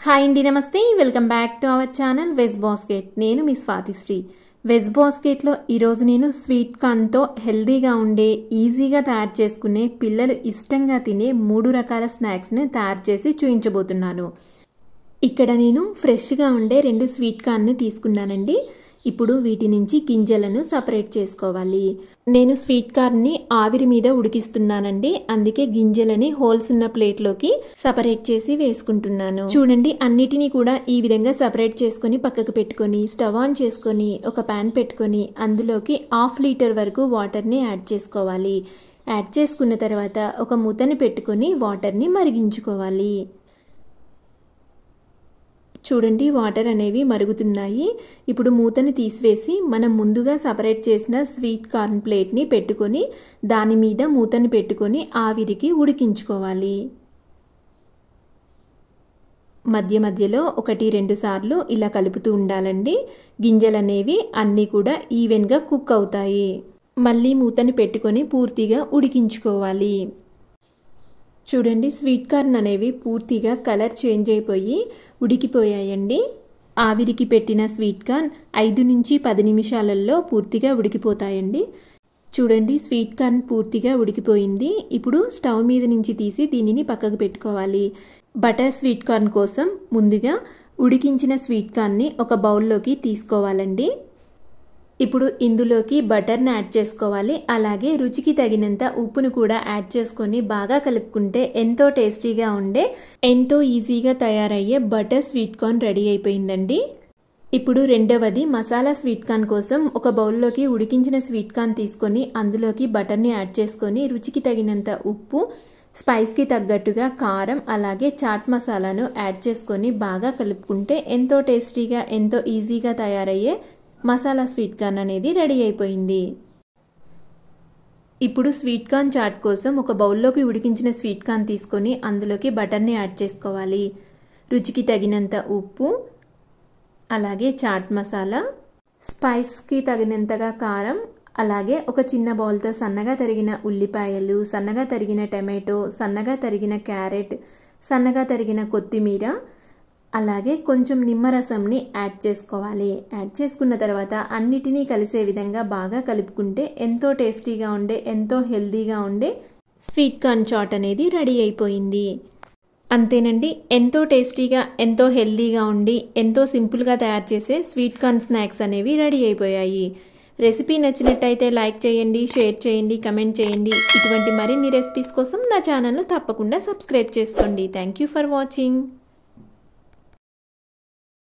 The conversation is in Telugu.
హాయ్ అండి, నమస్తే. Welcome back to our channel veg basket. నేను మీ స్వాతిశ్రీ. వెజ్ బాస్కెట్లో ఈరోజు నేను స్వీట్ కార్న్తో హెల్దీగా ఉండే, ఈజీగా తయారు చేసుకునే, పిల్లలు ఇష్టంగా తినే 3 రకాల స్నాక్స్ని తయారు చేసి చూపించబోతున్నాను. ఇక్కడ నేను ఫ్రెష్గా ఉండే 2 స్వీట్ కార్న్ని తీసుకున్నానండి. ఇప్పుడు వీటి నుంచి గింజలను సపరేట్ చేసుకోవాలి. నేను స్వీట్ కార్న్ని ఆవిరి మీద ఉడికిస్తున్నానండి, అందుకే గింజలని హోల్స్ ఉన్న ప్లేట్లోకి సపరేట్ చేసి వేసుకుంటున్నాను. చూడండి, అన్నిటినీ కూడా ఈ విధంగా సపరేట్ చేసుకొని పక్కకు పెట్టుకొని స్టవ్ ఆన్ చేసుకొని ఒక ప్యాన్ పెట్టుకొని అందులోకి 1/2 లీటర్ వరకు వాటర్ని యాడ్ చేసుకోవాలి. యాడ్ చేసుకున్న తర్వాత ఒక మూతని పెట్టుకొని వాటర్ని మరిగించుకోవాలి. చూడండి, వాటర్ అనేవి మరుగుతున్నాయి. ఇప్పుడు మూతని తీసివేసి మనం ముందుగా సపరేట్ చేసిన స్వీట్ కార్న్ ప్లేట్ని పెట్టుకొని దాని మీద మూతని పెట్టుకొని ఆవిరికి ఉడికించుకోవాలి. మధ్య మధ్యలో 1-2 సార్లు ఇలా కలుపుతూ ఉండాలండి. గింజలు అనేవి అన్నీ కూడా ఈవెన్గా కుక్ అవుతాయి. మళ్ళీ మూతని పెట్టుకొని పూర్తిగా ఉడికించుకోవాలి. చూడండి, స్వీట్ కార్న్ అనేవి పూర్తిగా కలర్ చేంజ్ అయిపోయి ఉడికిపోయాయండి. ఆవిరికి పెట్టిన స్వీట్ కార్న్ 5 నుంచి 10 నిమిషాలలో పూర్తిగా ఉడికిపోతాయండి. చూడండి, స్వీట్ కార్న్ పూర్తిగా ఉడికిపోయింది. ఇప్పుడు స్టవ్ మీద నుంచి తీసి దీనిని పక్కకు పెట్టుకోవాలి. బటర్ స్వీట్ కార్న్ కోసం ముందుగా ఉడికించిన స్వీట్ కార్న్ని ఒక బౌల్లోకి తీసుకోవాలండి. ఇప్పుడు ఇందులోకి బటర్ని యాడ్ చేసుకోవాలి. అలాగే రుచికి తగినంత ఉప్పును కూడా యాడ్ చేసుకొని బాగా కలుపుకుంటే ఎంతో టేస్టీగా ఉండే, ఎంతో ఈజీగా తయారయ్యే బటర్ స్వీట్ కార్న్ రెడీ అయిపోయిందండి. ఇప్పుడు రెండవది మసాలా స్వీట్ కార్న్ కోసం ఒక బౌల్లోకి ఉడికించిన స్వీట్ కార్న్ తీసుకొని అందులోకి బటర్ని యాడ్ చేసుకొని రుచికి తగినంత ఉప్పు, స్పైస్కి తగ్గట్టుగా కారం, అలాగే చాట్ మసాలాను యాడ్ చేసుకొని బాగా కలుపుకుంటే ఎంతో టేస్టీగా, ఎంతో ఈజీగా తయారయ్యే మసాలా స్వీట్ కార్న్ అనేది రెడీ అయిపోయింది. ఇప్పుడు స్వీట్ కార్న్ చాట్ కోసం ఒక బౌల్లోకి ఉడికించిన స్వీట్ కార్న్ తీసుకొని అందులోకి బటర్ని యాడ్ చేసుకోవాలి. రుచికి తగినంత ఉప్పు, అలాగే చాట్ మసాలా, స్పైస్కి తగినంతగా కారం, అలాగే ఒక చిన్న బౌల్తో సన్నగా తరిగిన ఉల్లిపాయలు, సన్నగా తరిగిన టమాటో, సన్నగా తరిగిన క్యారెట్, సన్నగా తరిగిన కొత్తిమీర, అలాగే కొంచెం నిమ్మరసంని యాడ్ చేసుకోవాలి. యాడ్ చేసుకున్న తర్వాత అన్నిటినీ కలిసే విధంగా బాగా కలుపుకుంటే ఎంతో టేస్టీగా ఉండే, ఎంతో హెల్దీగా ఉండే స్వీట్ కార్న్ చాట్ అనేది రెడీ అయిపోయింది. అంతేనండి, ఎంతో టేస్టీగా, ఎంతో హెల్దీగా ఉండి, ఎంతో సింపుల్గా తయారు చేసే స్వీట్ కార్న్ స్నాక్స్ అనేవి రెడీ అయిపోయాయి. రెసిపీ నచ్చినట్టయితే లైక్ చేయండి, షేర్ చేయండి, కమెంట్ చేయండి. ఇటువంటి మరిన్ని రెసిపీస్ కోసం నా ఛానల్ను తప్పకుండా సబ్స్క్రైబ్ చేసుకోండి. Thank you for watching.